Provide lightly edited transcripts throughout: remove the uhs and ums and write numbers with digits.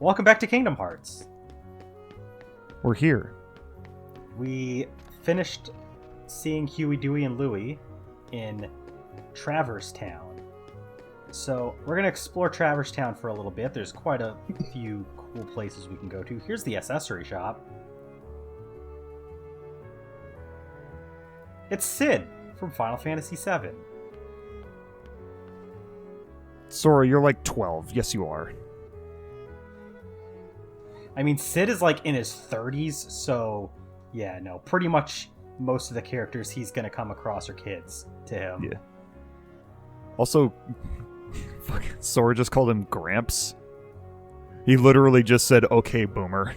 Welcome back to Kingdom Hearts. We're here. We finished seeing Huey, Dewey, and Louie in Traverse Town. So we're going to explore Traverse Town for a little bit. There's quite a few cool places we can go to. Here's the accessory shop. It's Sid from Final Fantasy VII. Sora, you're like 12. Yes, you are. I mean, Sid is like in his 30s, so yeah, no, pretty much most of the characters he's going to come across are kids to him. Yeah. Also, Sora just called him Gramps. He literally just said, "Okay, boomer."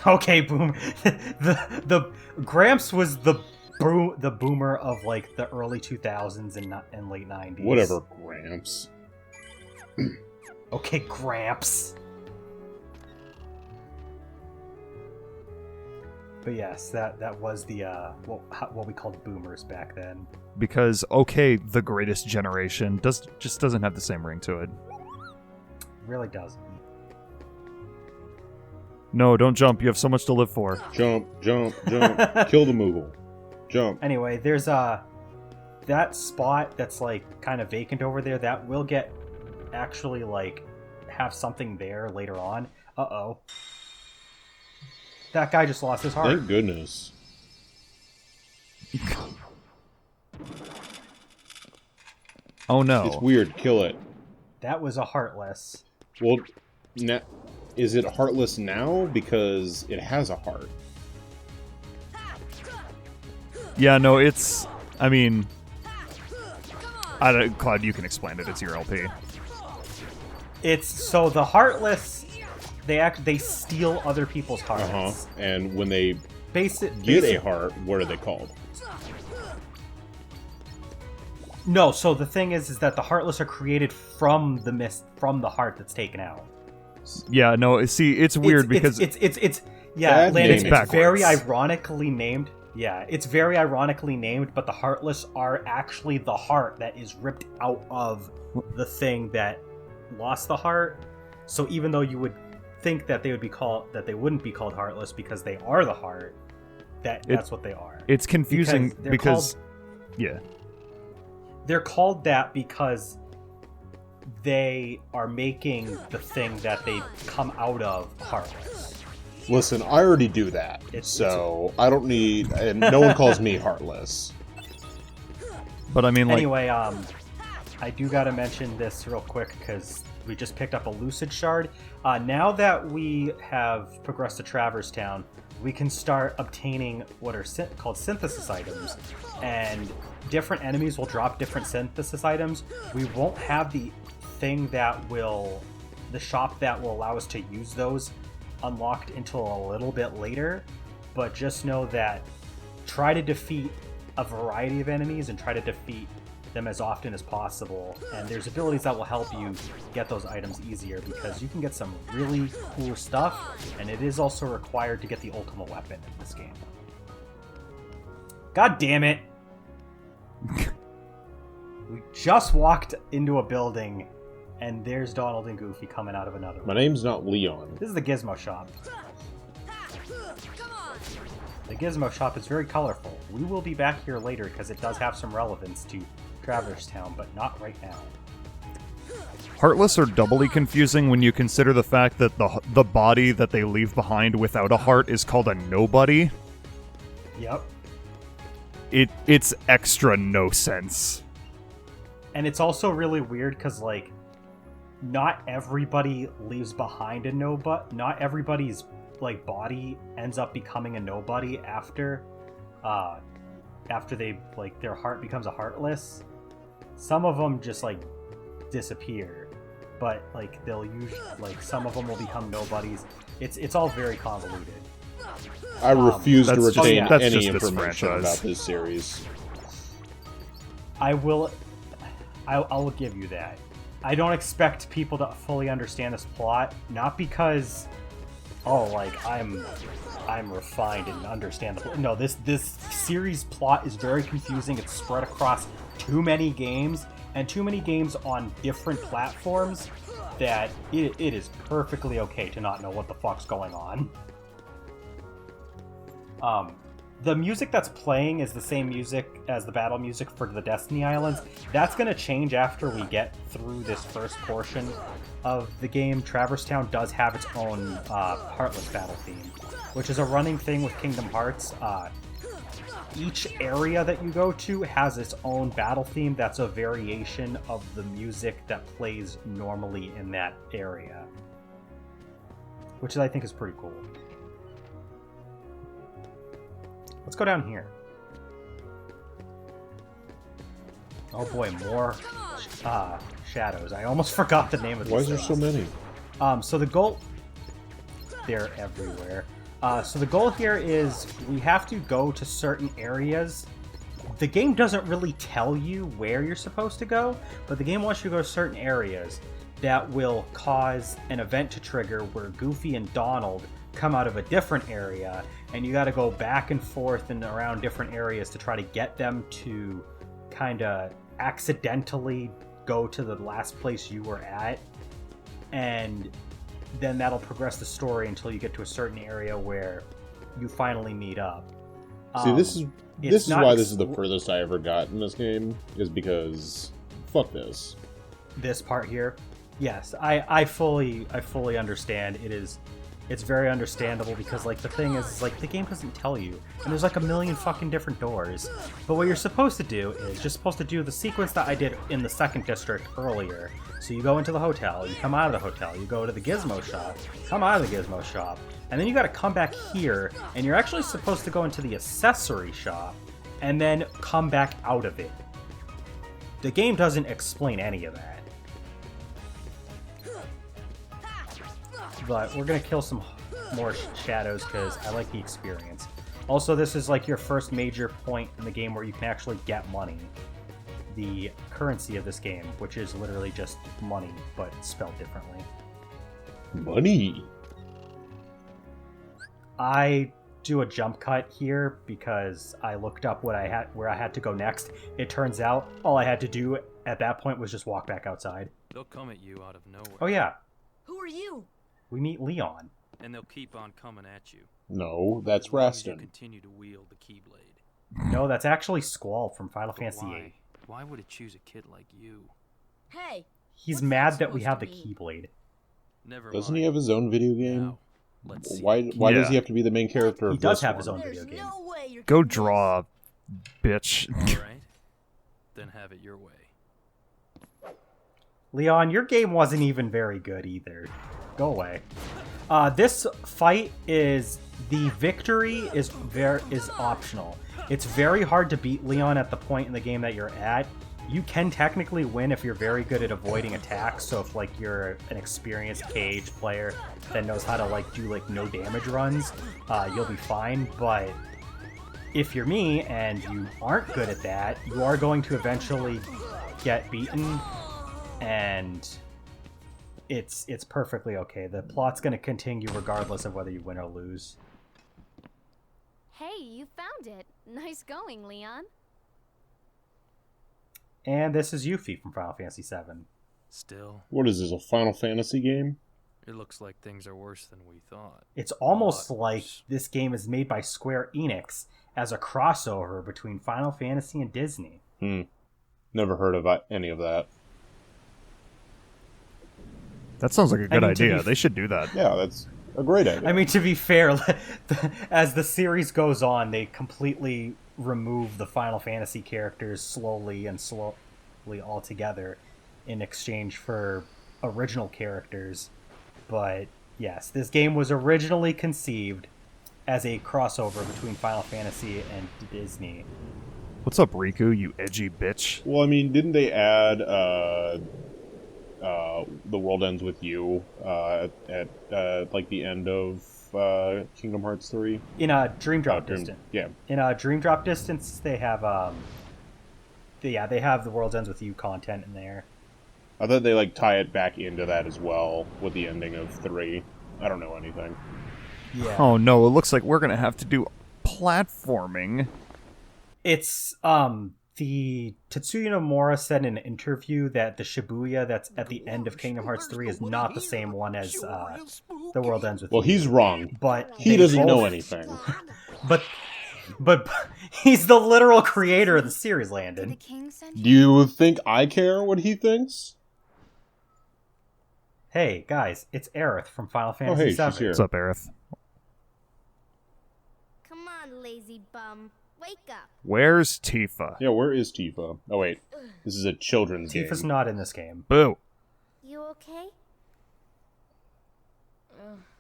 Okay, boomer. the Gramps was the boomer of like the early 2000s and late 90s. Whatever, Gramps. Okay, Gramps. But yes, that was the what we called boomers back then. Because okay, the greatest generation just doesn't have the same ring to it. Really doesn't. No, don't jump. You have so much to live for. Jump, jump, jump. Kill the Moogle. Jump. Anyway, there's that spot that's like kind of vacant over there that will get actually like have something there later on. Uh-oh. That guy just lost his heart. Thank goodness. Oh no. It's weird. Kill it. That was a Heartless. Well, is it Heartless now? Because it has a heart. Yeah, no, it's... I mean... Cloud, you can explain it. It's your LP. It's... So the Heartless... They steal other people's hearts. Uh-huh. And when they get a heart, what are they called? No, so the thing is that the Heartless are created from the heart that's taken out. Yeah, no, see, it's weird because... Yeah, Landon, it's very ironically named. Yeah, it's very ironically named, but the Heartless are actually the heart that is ripped out of the thing that lost the heart. So even though you would think that they wouldn't be called Heartless because they are the heart, that's what they are. It's confusing because yeah. They're called that because they are making the thing that they come out of Heartless. Listen, I already do that, I don't need... And no one calls me Heartless. But I mean, like... Anyway, I do gotta mention this real quick because we just picked up a Lucid Shard. Now that we have progressed to Traverse Town, we can start obtaining what are called synthesis items, and different enemies will drop different synthesis items. We won't have the shop that will allow us to use those unlocked until a little bit later, but just know that try to defeat a variety of enemies and try to defeat them as often as possible, and there's abilities that will help you get those items easier because you can get some really cool stuff, and it is also required to get the ultimate weapon in this game. God damn it! We just walked into a building and there's Donald and Goofy coming out of another one. My name's not Leon. This is the Gizmo shop. The Gizmo shop is very colorful. We will be back here later because it does have some relevance to Traverse Town, but not right now. Heartless are doubly confusing when you consider the fact that the body that they leave behind without a heart is called a nobody. Yep. It's extra no sense. And it's also really weird because, like, not everybody leaves behind a nobody. Not everybody's, like, body ends up becoming a nobody after they, like, their heart becomes a Heartless. Some of them just, like, disappear. But, like, they'll usually, like, some of them will become nobodies. It's all very convoluted. I refuse to retain that's any just this information franchise. about this series. I'll give you that. I don't expect people to fully understand this plot, not because, I'm refined and understand the plot. No, this series plot is very confusing. It's spread across too many games, and too many games on different platforms that it is perfectly okay to not know what the fuck's going on. The music that's playing is the same music as the battle music for the Destiny Islands. That's going to change after we get through this first portion of the game. Traverse Town does have its own Heartless battle theme, which is a running thing with Kingdom Hearts. Each area that you go to has its own battle theme that's a variation of the music that plays normally in that area, which I think is pretty cool. Let's go down here. Oh boy, more shadows. I almost forgot the name of these. Why is there so many? So the goal... They're everywhere. So the goal here is we have to go to certain areas. The game doesn't really tell you where you're supposed to go, but the game wants you to go to certain areas that will cause an event to trigger where Goofy and Donald come out of a different area, and you got to go back and forth and around different areas to try to get them to kind of accidentally go to the last place you were at, and then that'll progress the story until you get to a certain area where you finally meet up. See, this is why this is the furthest I ever got in this game, is because fuck this. This part here, yes, I fully understand. It's very understandable because, like, the thing is, like, the game doesn't tell you, and there's like a million fucking different doors. But what you're supposed to do is you're supposed to do the sequence that I did in the second district earlier. So you go into the hotel, you come out of the hotel, you go to the gizmo shop, come out of the gizmo shop, and then you got to come back here, and you're actually supposed to go into the accessory shop and then come back out of it. The game doesn't explain any of that. But we're going to kill some more shadows because I like the experience. Also, this is like your first major point in the game where you can actually get money. The currency of this game, which is literally just money, but spelled differently. Money! I do a jump cut here because I looked up where I had to go next. It turns out all I had to do at that point was just walk back outside. They'll come at you out of nowhere. Oh yeah. Who are you? We meet Leon. And they'll keep on coming at you. No, that's As long as you Rastin. continue to wield the Keyblade. No, that's actually Squall from Final But Fantasy why? VIII. Why would it choose a kid like you? Hey. He's What's mad that that we have the supposed to mean? Keyblade. Never Doesn't mind. he have his own video game? Now, let's see. Why Yeah. does he have to be the main character of He does this have one? his own There's video game. no way you're Go gonna draw, bitch. All right. Then have it your way. Leon, your game wasn't even very good either. Go away. This fight is... The victory is optional. It's very hard to beat Leon at the point in the game that you're at. You can technically win if you're very good at avoiding attacks, so if, like, you're an experienced Cage player that knows how to, like, do, like, no damage runs, you'll be fine, but if you're me and you aren't good at that, you are going to eventually get beaten, and it's perfectly okay. The plot's going to continue regardless of whether you win or lose. Hey, you found it. Nice going, Leon. And this is Yuffie from Final Fantasy VII. Still, What is this, a Final Fantasy game? it looks like things are worse than we thought. It's almost Lot like worse. this game is made by Square Enix as a crossover between Final Fantasy and Disney. Never heard of any of that. That sounds like a good mean, to idea. be- They should do that. Yeah, that's a great idea. I mean, to be fair, as the series goes on, they completely remove the Final Fantasy characters slowly altogether in exchange for original characters. But yes, this game was originally conceived as a crossover between Final Fantasy and Disney. What's up, Riku, you edgy bitch? Well, I mean, didn't they add The World Ends With You at like the end of Kingdom Hearts 3? In a Dream Drop Distance. Yeah. In a Dream Drop Distance, they have they have the World's Ends With You content in there. I thought they like tie it back into that as well with the ending of 3. I don't know anything. Yeah. Oh no, it looks like we're gonna have to do platforming. It's the Tetsuya Nomura said in an interview that the Shibuya that's at the end of Kingdom Hearts 3 is not the same one as The World Ends With Well, You. he's wrong. But He they doesn't both- know anything. But he's the literal creator of the series, Did the Landon. king send Do you think I care what he thinks? Hey, guys, it's Aerith from Final Oh, Fantasy hey, she's VII. here. What's up, Aerith? Come on, lazy bum. Wake up. Where's Tifa? Yeah, where is Tifa? Oh, wait. This is a children's game. Tifa's not in this game. Boo. You okay?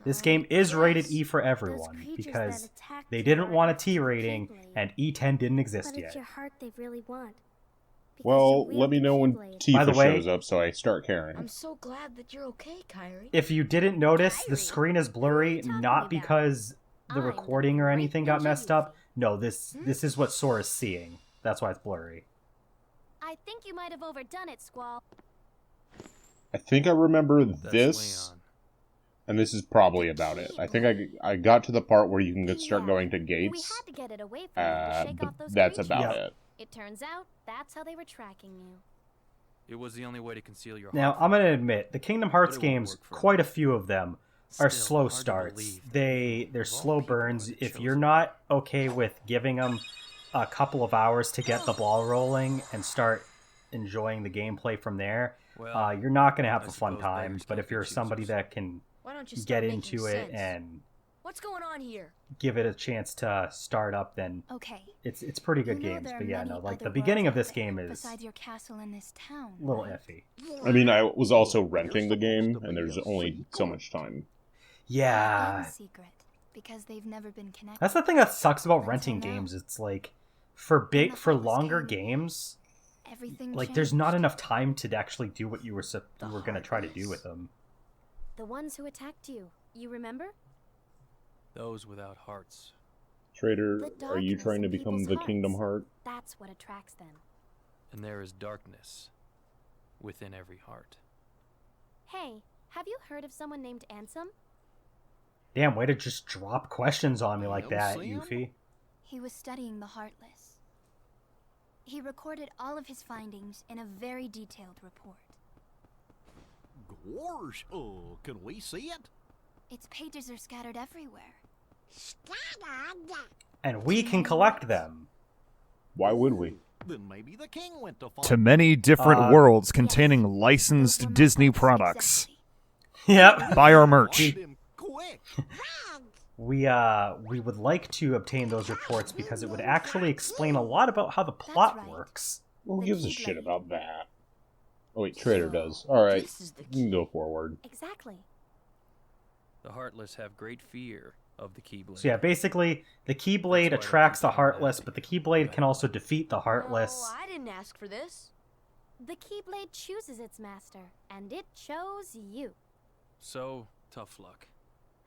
This game is rated E for everyone because they didn't want a T rating and E10 didn't exist But yet. it's your heart they really want. Because Well, you let me wield know the when Keyblade. By the Tifa way- shows up so I start caring. I'm so glad that you're okay, Kyrie. If you didn't notice, the Kyrie, screen is blurry, what are you not talking about? because the I'm the recording or great anything got messed up. ingenuity. No, this is what Sora's seeing. That's why it's blurry. I think you might have overdone it, Squall. I think I remember That's this, Leon. and this is probably about it. I think I got to the part where you can start Yeah. going to We gates. had to get it away from you to shake But off those that's creatures. about Yeah. it. It turns out that's how they were tracking you. It was the only way to conceal your Now, heart. I'm going to admit, the Kingdom Hearts But it won't games, work for quite me. a few of them, are Still, slow hard to starts. believe that They're of all slow people burns. were If chosen. you're not okay with giving them a couple of hours to get the ball rolling and start enjoying the gameplay from there, Well, you're not going to have I a fun suppose time. beggars But can't if you're be somebody choosers. that can Why don't you get start making into it sense? and What's going on here? give it a chance to start up, then Okay. it's pretty good You know games. there are But yeah, many no, like other the beginning of worlds this out there game is besides your castle in this town. a little right? iffy. I mean, I was also renting the game, and there's only so much time. Yeah, In secret, because they've never been connected. that's the thing that sucks about Until renting now. games. It's like for the longer Heartless came, games, Everything like there's not changed. enough time to actually do what you were The going to try to do Heartless. with them. The ones who attacked you. You remember? those without hearts. Trader, The are you darkness trying to in become people's the Kingdom hearts. Heart? That's what attracts them. And there is darkness within every heart. Hey, have you heard of someone named Ansem? Damn, way to just drop questions on me like No, that, Sam? Yuffie. He was studying the Heartless. He recorded all of his findings in a very detailed report. Gosh, can we see it? Its pages are scattered everywhere. And we can collect them. Why would we? Then maybe the king went to find To many different worlds containing Those were licensed my Disney thoughts products. exactly. Yep. Buy our merch. Find him quick. We would like to obtain those reports because it would actually explain a lot about how the plot right. works. Who The gives a Keyblade. shit about that? Oh wait, Trader does. Alright, This is the you can go forward. Exactly. The Heartless have great fear of the Keyblade. So yeah, basically, the That's Keyblade why they attracts the keep it Heartless, back. but the Keyblade can also defeat the Heartless. Oh, I didn't ask for this. The Keyblade chooses its master, and it chose you. So, tough luck.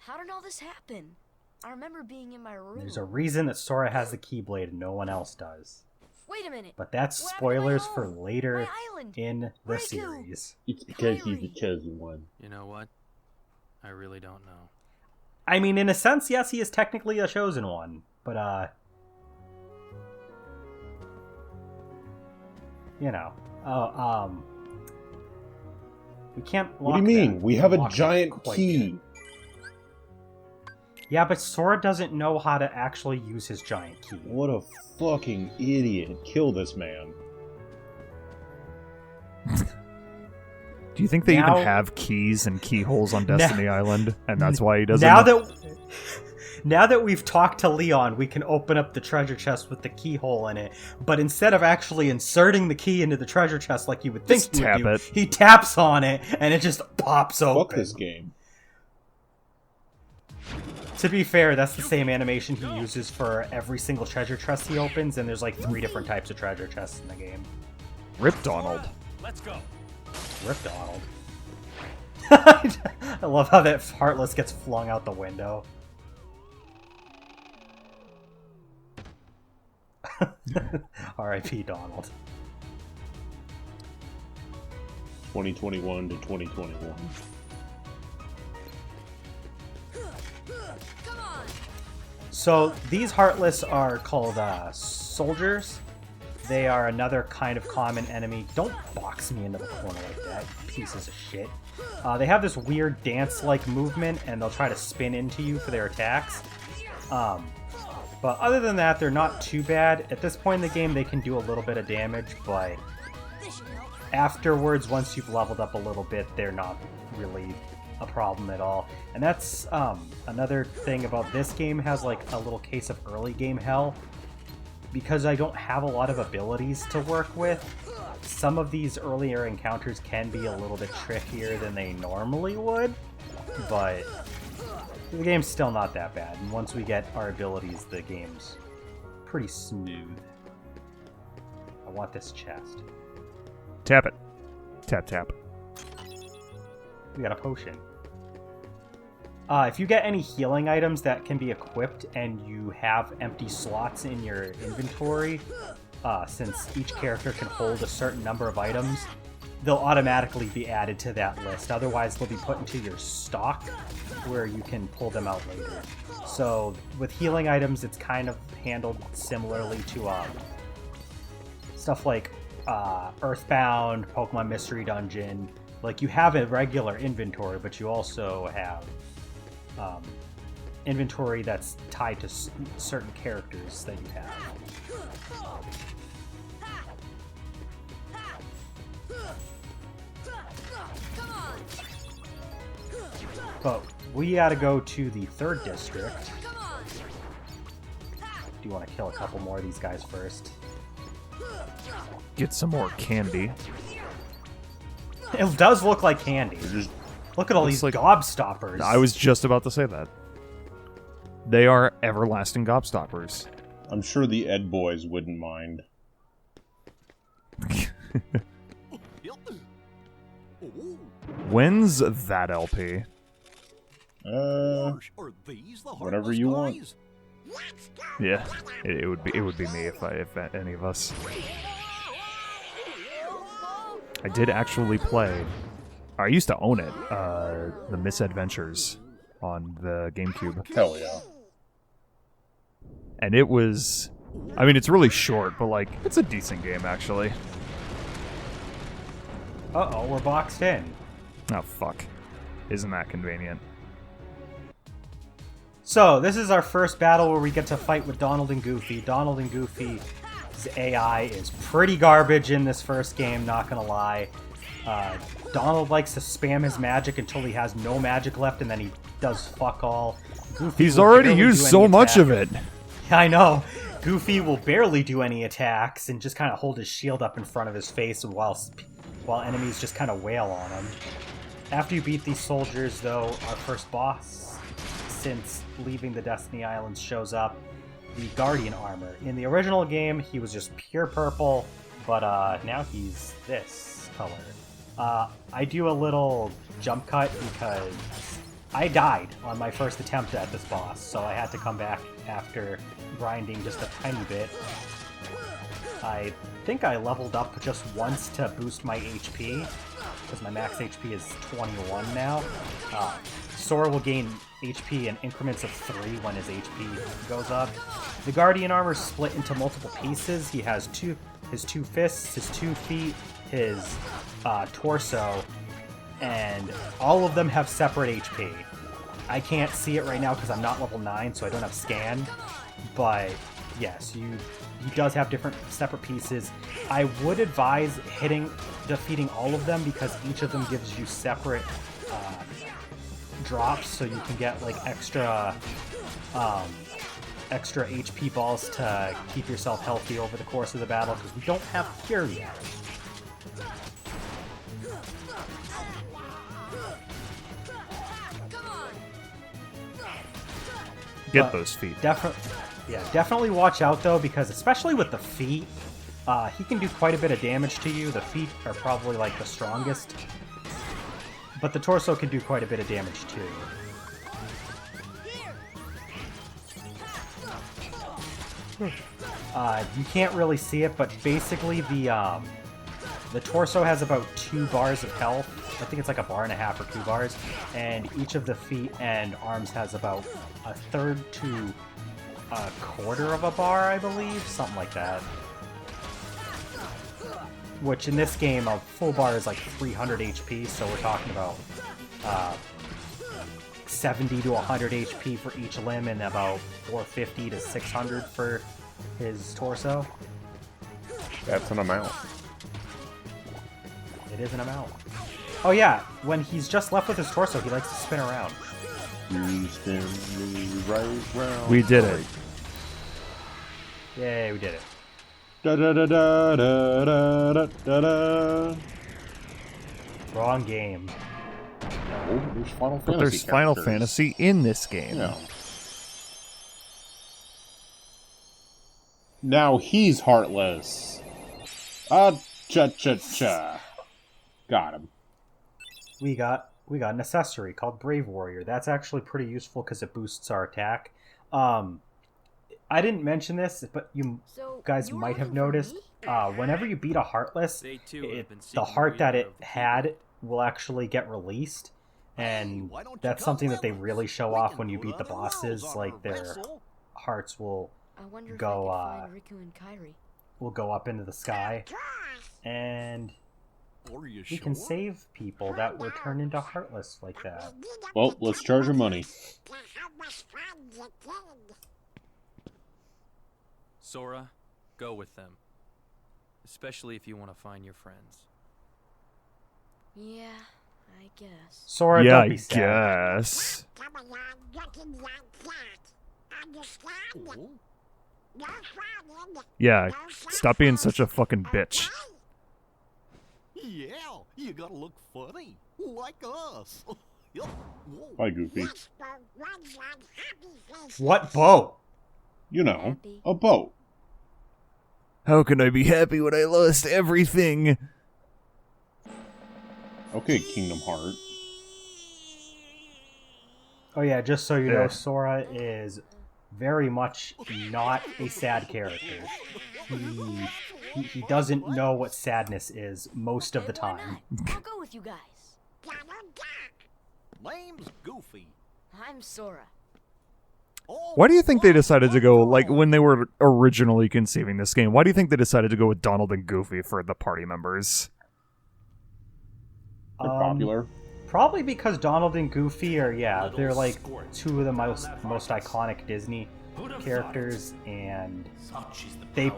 How did all this happen? I remember being in my room. There's a reason that Sora has the Keyblade and no one else does. Wait a minute. But that's What happened to my spoilers for home? later My island. in the Where'd it go? series. It's because he's Kyrie. the chosen one. You know what? I really don't know. I mean, in a sense, yes, he is technically a chosen one, but you know, we can't. What do lock you mean? that. We have a Lock it giant quite key. yet. Yeah, but Sora doesn't know how to actually use his giant key. What a fucking idiot. Kill this man. Do you think they Now- even have keys and keyholes on Destiny Island, and that's why he doesn't? Now that we've talked to Leon, we can open up the treasure chest with the keyhole in it. But instead of actually inserting the key into the treasure chest like you would think Just he would tap do, it. he taps on it and it just pops Fuck open. this game. To be fair, that's the same animation he uses for every single treasure chest he opens, and there's like 3 different types of treasure chests in the game. Rip Donald. Let's go. Rip Donald. I love how that Heartless gets flung out the window. R.I.P. Donald. 2021 to 2021. Come on. So these Heartless are called soldiers, They are another kind of common enemy. Don't box me into the corner like that, pieces of shit. They have this weird dance-like movement, and they'll try to spin into you for their attacks. But other than that, they're not too bad. At this point in the game, they can do a little bit of damage, but afterwards, once you've leveled up a little bit, they're not really a problem at all. And that's another thing about this game, has like a little case of early game hell. Because I don't have a lot of abilities to work with, some of these earlier encounters can be a little bit trickier than they normally would, but the game's still not that bad, and once we get our abilities, the game's pretty smooth. I want this chest. Tap it. Tap, tap. We got a potion. If you get any healing items that can be equipped and you have empty slots in your inventory, since each character can hold a certain number of items, they'll automatically be added to that list. Otherwise, they'll be put into your stock where you can pull them out later. So with healing items, it's kind of handled similarly to stuff like Earthbound, Pokemon Mystery Dungeon. Like, you have a regular inventory, but you also have inventory that's tied to certain characters that you have. But we gotta go to the 3rd district. Do you want to kill a couple more of these guys first? Get some more candy. It does look like candy. Look at all these like gobstoppers. I was just about to say that. They are everlasting gobstoppers. I'm sure the Ed boys wouldn't mind. When's that LP? Whatever you want. Yeah, it would be me if any of us. I did actually play. I used to own it. The Misadventures on the GameCube. Hell yeah. And it was, I mean, it's really short, but like, it's a decent game actually. Uh-oh, we're boxed in. Oh fuck. Isn't that convenient? So, this is our first battle where we get to fight with Donald and Goofy. Donald and Goofy's AI is pretty garbage in this first game, not gonna lie. Donald likes to spam his magic until he has no magic left, and then he does fuck all. Goofy He's already used so much of it. I know. Goofy will barely do any attacks and just kind of hold his shield up in front of his face while enemies just kind of wail on him. After you beat these soldiers, though, our first boss since leaving the Destiny Islands shows up, the Guardian armor. In the original game, he was just pure purple, but now he's this color. I do a little jump cut because I died on my first attempt at this boss, so I had to come back after grinding just a tiny bit. I think I leveled up just once to boost my HP, because my max HP is 21 now. Sora will gain HP in increments of 3 when his HP goes up. The Guardian armor is split into multiple pieces. He has his 2 fists, his 2 feet, his torso, and all of them have separate HP. I can't see it right now because I'm not level 9, so I don't have scan, but yes, he does have different separate pieces. I would advise defeating all of them because each of them gives you separate drops, so you can get like extra HP balls to keep yourself healthy over the course of the battle, because we don't have Cure yet. Get those feet. Definitely watch out though, because especially with the feet, he can do quite a bit of damage to you. The feet are probably like the strongest, but the torso can do quite a bit of damage too. You can't really see it, but basically the torso has about 2 bars of health. I think it's like 1.5 bars or 2 bars, and each of the feet and arms has about 1/3 to 1/4 of a bar, I believe, something like that. which in this game, a full bar is like 300 HP, so we're talking about 70 to 100 HP for each limb and about 450 to 600 for his torso. That's an amount. It is an amount. Oh yeah, when he's just left with his torso, he likes to spin around. You spin me right round. We did it. Yay, we did it. Da da da da da da da da da. Wrong game. Oh, there's Final Fantasy. But there's Final characters. Fantasy in this game. Yeah. Now he's Heartless. Cha-cha-cha. Got him. We got an accessory called Brave Warrior. That's actually pretty useful because it boosts our attack. I didn't mention this, but you guys might have noticed, whenever you beat a Heartless, the heart that it had will actually get released, and that's something that they really show off when you beat the bosses. Like, their hearts will go up into the sky, and we can save people that were turned into Heartless like that. Well, let's charge her money. Sora, go with them. Especially if you want to find your friends. Yeah, I guess. Sora, Yeah, don't I be sad. guess. Yeah, stop being such a fucking bitch. Yeah, you gotta look funny, like us. Whoa. Bye, Goofy. What boat? You know, a boat. How can I be happy when I lost everything? Okay, Kingdom Heart. Oh yeah, just so you know, Yeah. Sora is very much not a sad character. He doesn't know what sadness is most of the Why time. not? I'll go with you guys. Name's Goofy. I'm Sora. Why do you think they decided to go, like, when they were originally conceiving this game, why do you think they decided to go with Donald and Goofy for the party members? They're popular. Probably because Donald and Goofy are, they're like two of the most iconic Disney characters, and they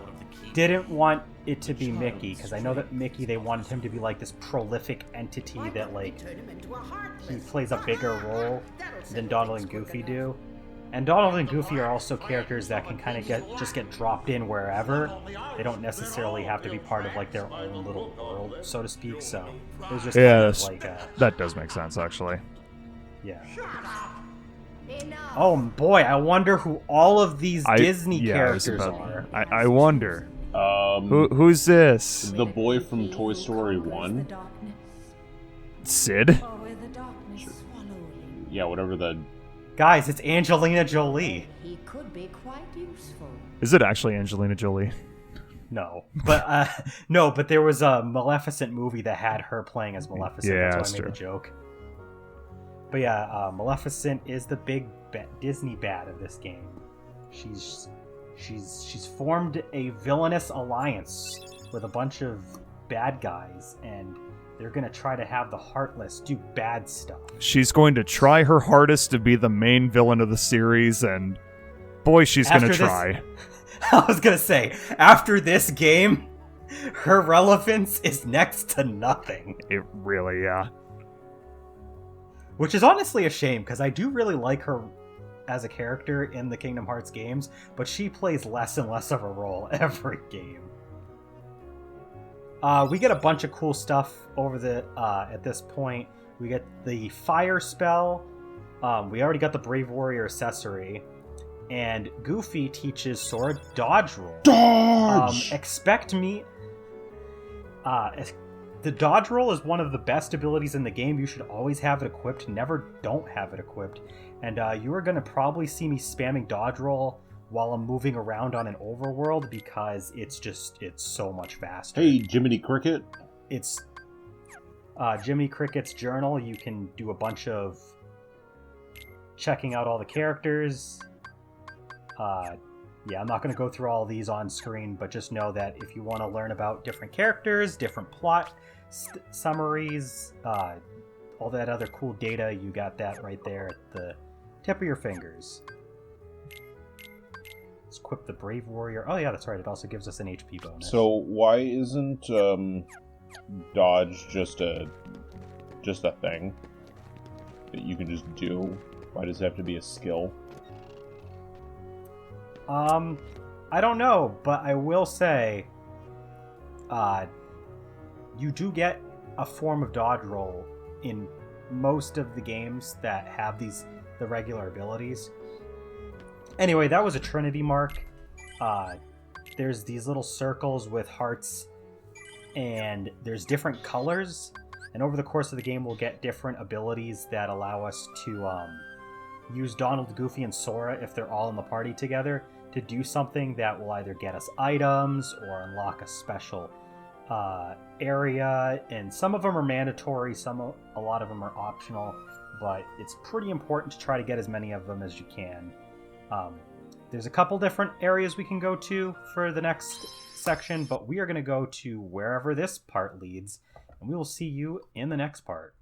didn't want it to be Mickey, because I know that Mickey, they wanted him to be like this prolific entity that, like, he plays a bigger role than Donald and Goofy do. And Donald and Goofy are also characters that can kind of get dropped in wherever. They don't necessarily have to be part of, like, their own little world, so to speak. So it was just kind of like that does make sense, actually. yeah. Oh boy, I wonder who all of these Disney characters are. I wonder. Who's this? The boy from Toy Story 1. Sid? Yeah, whatever the... Guys, it's Angelina Jolie. He could be quite useful. Is it actually Angelina Jolie? No, but there was a Maleficent movie that had her playing as Maleficent. Yeah, that's why I that's made the joke. But yeah, Maleficent is the big Disney bad of this game. She's formed a villainous alliance with a bunch of bad guys, and they're gonna try to have the Heartless do bad stuff. She's going to try her hardest to be the main villain of the series, and boy, she's gonna try. I was gonna say, after this game, her relevance is next to nothing. It really, yeah. Which is honestly a shame, because I do really like her as a character in the Kingdom Hearts games, but she plays less and less of a role every game. We get a bunch of cool stuff over at this point. We get the fire spell. We already got the Brave Warrior accessory. And Goofy teaches Sora dodge roll. Dodge! Expect me... the dodge roll is one of the best abilities in the game. You should always have it equipped. Never don't have it equipped. And you are going to probably see me spamming dodge roll while I'm moving around on an overworld, because it's so much faster. Hey, Jiminy Cricket. It's Jiminy Cricket's journal. You can do a bunch of checking out all the characters, Yeah, I'm not going to go through all these on screen, but just know that if you want to learn about different characters, different plot summaries, all that other cool data, you got that right there at the tip of your fingers. Let's equip the Brave Warrior. Oh yeah, that's right. It also gives us an HP bonus. So why isn't dodge just a thing that you can just do? Why does it have to be a skill? I don't know, but I will say, you do get a form of dodge roll in most of the games that have the regular abilities. Anyway, that was a Trinity mark. There's these little circles with hearts, and there's different colors. And over the course of the game, we'll get different abilities that allow us to use Donald, Goofy, and Sora, if they're all in the party together, to do something that will either get us items or unlock a special area. And some of them are mandatory, a lot of them are optional, but it's pretty important to try to get as many of them as you can. There's a couple different areas we can go to for the next section, but we are going to go to wherever this part leads, and we will see you in the next part.